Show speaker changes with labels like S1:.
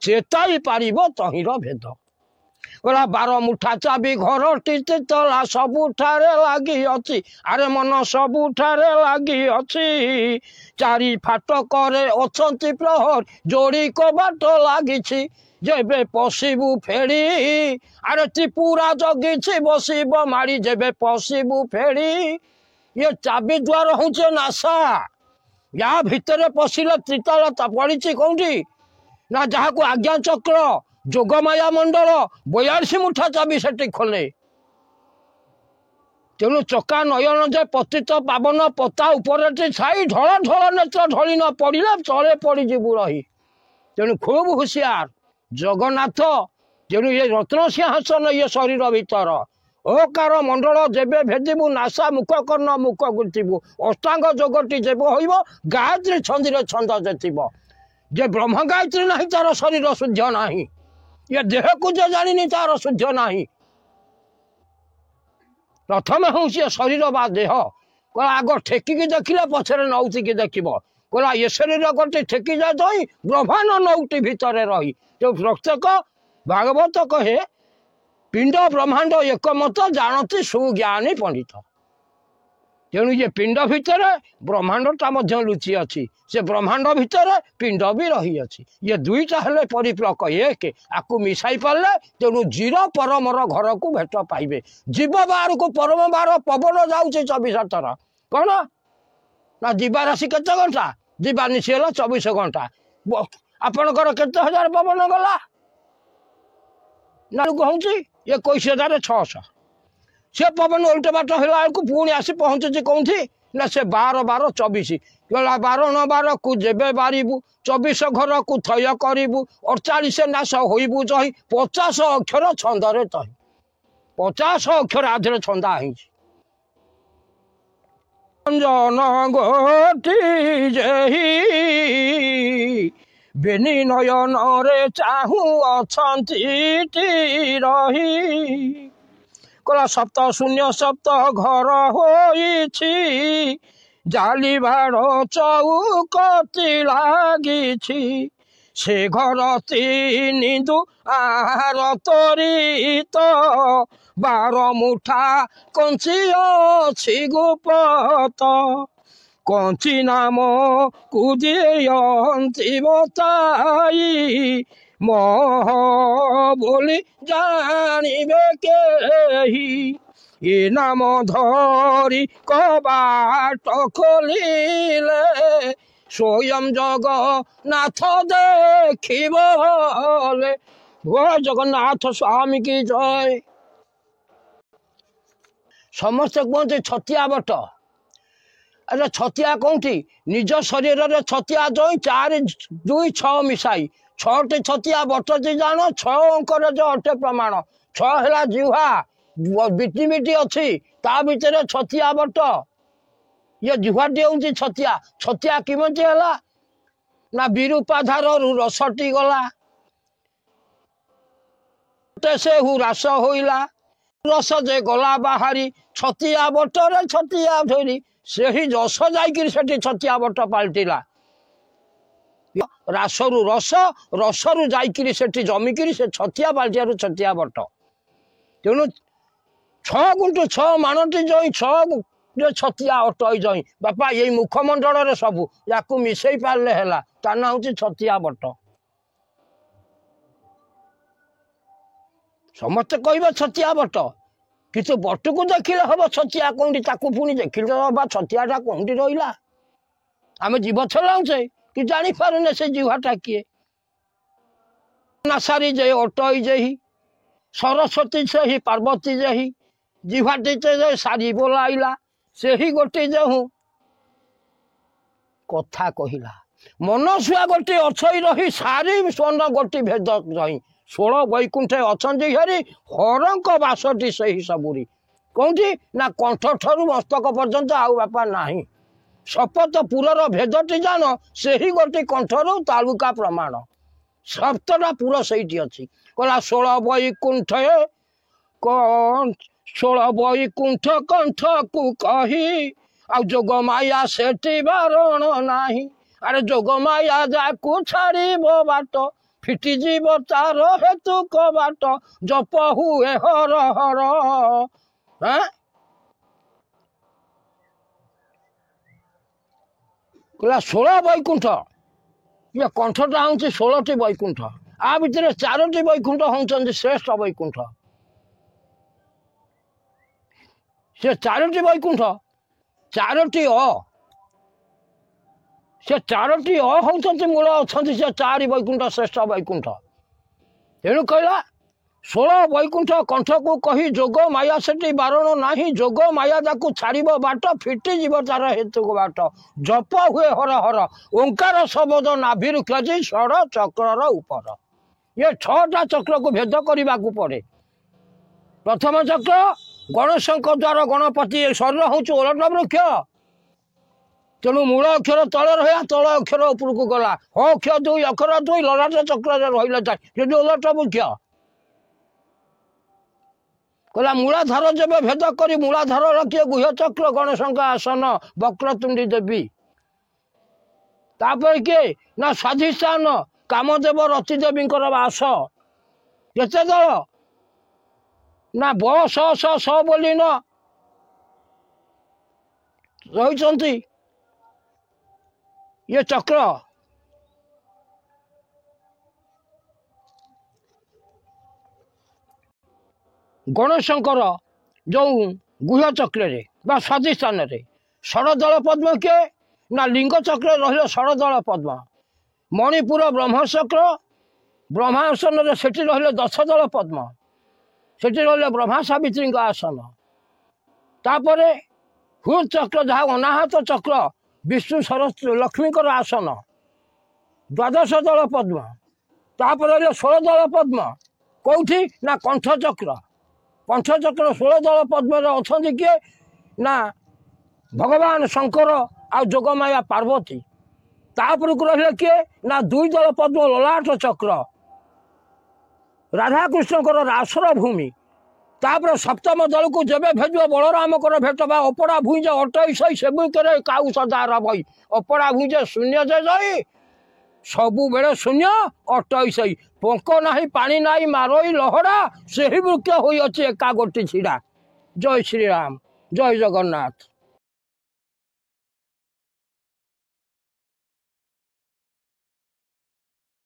S1: चेताई पारिबो तहिर भेद गला 12 मुठा चाबी घर टीते तला सबुठारे लागी अछि अरे मन सबुठारे लागी अछि चारि फाटकरे अछंती प्रहर जोड़ी कबाट लागिछि जेबे पशिबु फेड़ी अरे त्रिपुरा जगिछि बसिब मारी जेबे पशिबु फेड़ी ये चाबी द्वार होचे नासा या भितरे पशिले त्रितालता पड़ी कौटी ना जहाँ को आज्ञा चक्र जोगमाया मंडल 42 मुठा चाबी सेठी खोले तेणु चका नयन जे पतित पावन पता उपरे छाई ढल ढल नेत्र ढली न पड़े चले पड़ी जीवु रही तेणु खूब हुशियार जगन्नाथ तेणु ये रत्न सिंहासन ये शरीर भीतर ओकार मंडल जेबे भेदिबु नासा मुख कर्ण मुख गुंथिबु अष्टांग जोगटी जेब होइब गायत्री छंदीरे छंद जेथिब जे ब्रह्म गायत्री नहीं तार शरीर शुद्ध नहीं ये देह को जे जानी तार शुद्ध नहीं प्रथम हूँ सी शरीर बा देह कला आग ठेकिकी देखिले पछरे नौतिकी देखिब कला ये शरीर गोटे ठेकी जाए तो ब्रह्मांड नौटी भितर रही जो प्रत्येक भागवत कहे पिंड ब्रह्मांड एकमत जानती सुज्ञानी पंडित तेणु ये पिंड भितर ब्रह्मांडटा लुचि अच्छी से ब्रह्मांड भितर पिंड भी रही अच्छी ये दुईटा हेले परिप्लक एक आकु मिसाई पारे तेणु जीर परमर घर को भेट पाइबे जीव बाहर को परम बाहर पवन जाऊे 24 थर कौन ना जीवा राशि केते घंटा जीवा निशी 24 घंटा आपणकर केते हजार पवन गला ना हूँ 21,600 से पवन उल्टे बाट है पुणी आसी पहुँचुची कौटी ना से 12 12 24 गला 12 9 12 को जेबे बारिबु 24 घर को थय करिबु 48 नाश होइबु जही 50 अक्षर छंदरे तही 50 अक्षर आधे छंदा है जन गोटी जेही बेनी नयन रे चाहू अछंती रही कला 7 शून्य 7 घर होइछि जाली भाड़ चौकती लागिछि से घर 3 दुआर तोरित 12 मुठा कंची अछि गुप्त कंची नाम कुदियंती बताई मोह बोली जानिबे केही ये नाम धरी कबाट खोलिले स्वयं जगन्नाथ देखिबले जगन्नाथ स्वामी की जय समस्त कहते छतिया बट अरे छतिया कौटी निज शरीर रे छतिया जई 4 2 6 मिसाई 6टी छतिया बटती जान 6 अंकर जो अटे प्रमाण 6 है जिह्वा बिटी बिटी अच्छी ता भितर छतिया बट ये जिह्वाटी हूँ छतिया छतिया किमती है ना विरूपाधार रसटी गला से रास होइला रस जे गला बाहरी छतिया बटरे छतिया धरी से ही रस जाकि छतिया बट पलटिला रासरु रस रसरु जाकि जमिकी से छतिया पलटिया छतिया बट तेणु 6 गुंटु 6 मानटी जई 6 छतिया अटई जई बापा ये मुखमंडल रे सबू या मिसई पारे है ता ना हूँ छतिया बट समस्ते कह छतिया बट किंतु बट को देखिले हम छतिया कौटी ताकू पुणी देखिले छतियाटा कौटी रहा आम जीव छलाऊे कि जापारे से जीवाटा किए नासारी जे अटई जेही सरस्वती से ही पार्वती जेही जीवाटी जे सारी बोलाइला से ही गोटे जेहू कथा कहला मनसुआ गोटे अच्छी रही सारी स्वर्ण गोटी भेद रही 16 वैकुंठे अच्छी हरी हरंक बासटी से ही सबुरी कौटी ना कंठ ठू मस्तक पर्यंत आउ बापा नाही शपथपुरर भेदटी जान से ही गोटे कंठरू तालुका प्रमाण 7टा पुर से अच्छी कहला 16 वैकुंठे 16 वैकुंठ कंठ को कही आ जोग माया सेठी बारण नाही अरे जोग माया जाकू छाड़ब बाट ଫିଟିଯିବ ତାର ହେତୁକ ବାଟ ଜପ ହୁଏ ହର ହର। କହିଲା 16 ବୈକୁଣ୍ଠ, ଇଏ କଣ୍ଠଟା ହେଉଛି 16ଟି ବୈକୁଣ୍ଠ। ଆ ଭିତରେ 4ଟି ବୈକୁଣ୍ଠ ହେଉଛନ୍ତି ଶ୍ରେଷ୍ଠ ବୈକୁଣ୍ଠ। ସେ 4ଟି ବୈକୁଣ୍ଠ 4ଟି ସେ 4ଟି ହେଉଛନ୍ତି ମୂଳ ଅଛନ୍ତି ସେ 4 ବୈକୁଣ୍ଠ ଶ୍ରେଷ୍ଠ ବୈକୁଣ୍ଠ। ତେଣୁ କହିଲା 16 ବୈକୁଣ୍ଠ କଣ୍ଠକୁ କହି ଯୋଗ ମାୟା ସେଠି ବାରଣ ନାହିଁ। ଯୋଗ ମାୟା ତାକୁ ଛାଡ଼ିବ ବାଟ ଫିଟିଯିବ ତାର ହେତୁକ ବାଟ ଜପ ହୁଏ ହର ହର। ଓଙ୍କାର ଶବଦ ନାଭିରୁ ଖୋଜି ଷଡ଼ ଚକ୍ରର ଉପର। ଇଏ 6ଟା ଚକ୍ରକୁ ଭେଦ କରିବାକୁ ପଡ଼େ। ପ୍ରଥମ ଚକ୍ର ଗଣେଶଙ୍କ ଦ୍ୱାରା ଗଣପତି। ଏ ଶରୀର ହେଉଛି ଓଲଟ ବୃକ୍ଷ, ତେଣୁ ମୂଳ ଅକ୍ଷର ତଳେ ରହିଲା, ତଳ ଅକ୍ଷର ଉପରକୁ ଗଲା। ହ ଅକ୍ଷ 2 ଅକ୍ଷର 2 ଲଲାଟ ଚକ୍ରରେ ରହିଲା ଯଦି ଓଲଟ ବୃକ୍ଷ। କହିଲା ମୂଳାଧାର ଯେବେ ଭେଦ କରି ମୂଳାଧାର ରଖିଏ ଗୁହ୍ୟ ଚକ୍ର ଗଣେଶଙ୍କ ଆସନ ବକ୍ରତୁଣ୍ଡି ଦେବୀ। ତାପରେ କିଏ ନା ସ୍ୱାଧିଷ୍ଠାନ କାମଦେବ ରତି ଦେବୀଙ୍କର ବାସ। କେତେ ଦଳ ନା ବ ସ ସ ସ ବୋଲି ନ ରହିଛନ୍ତି ଇଏ ଚକ୍ର। ଗଣେଶଙ୍କର ଯେଉଁ ଗୁହ୍ୟ ଚକ୍ରରେ ବା ସ୍ୱାଧିଷ୍ଠାନରେ ଷଡ଼ଦଳ ପଦ୍ମ କିଏ ନା ଲିଙ୍ଗ ଚକ୍ରରେ ରହିଲେ ଷଡ଼ଦଳ ପଦ୍ମ। ମଣିପୁର ବ୍ରହ୍ମଚକ୍ର ବ୍ରହ୍ମାସନରେ ସେଠି ରହିଲେ 10 ଦଳ ପଦ୍ମ, ସେଠି ରହିଲେ ବ୍ରହ୍ମା ସାବିତ୍ରୀଙ୍କ ଆସନ। ତାପରେ ହୃଦ୍ ଚକ୍ର ଯାହା ଅନାହତ ଚକ୍ର ବିଷ୍ଣୁ ସରସ୍ୱତୀ ଲକ୍ଷ୍ମୀଙ୍କର ଆସନ 12 ଦଳ ପଦ୍ମ। ତାପରେ ରହିଲେ 16 ଦଳ ପଦ୍ମ କେଉଁଠି ନା କଣ୍ଠଚକ୍ର। କଣ୍ଠଚକ୍ର 16 ଦଳ ପଦ୍ମରେ ଅଛନ୍ତି କିଏ ନା ଭଗବାନ ଶଙ୍କର ଆଉ ଯୋଗମାୟା ପାର୍ବତୀ। ତାପରକୁ ରହିଲେ କିଏ ନା 2 ଦଳ ପଦ୍ମ ଲଲାଟ ଚକ୍ର ରାଧାକୃଷ୍ଣଙ୍କର ରାସର ଭୂମି। ତାପରେ ସପ୍ତମ ଦଳକୁ ଯେବେ ଭେଦିବ ବଳରାମଙ୍କର ଭେଟ ବା ଅପଡ଼ା ଭୁଇଁଜ ଅଟଇ ସହି ସେବୁକରେ କାଉ ସଦା ରବଇ। ଅପଡ଼ା ଭୁଇଁଜ ଶୂନ୍ୟ ଯେ ଯାଇ ସବୁବେଳେ ଶୂନ୍ୟ ଅଟଇ ସହି। ପଙ୍କ ନାହିଁ ପାଣି ନାହିଁ ମାରୋଇ ଲହଡ଼ା ସେହି ବୃକ୍ଷ ହୋଇଅଛି ଏକା ଗୋଟି ଛିଡ଼ା। ଜୟ ଶ୍ରୀରାମ, ଜୟ ଜଗନ୍ନାଥ।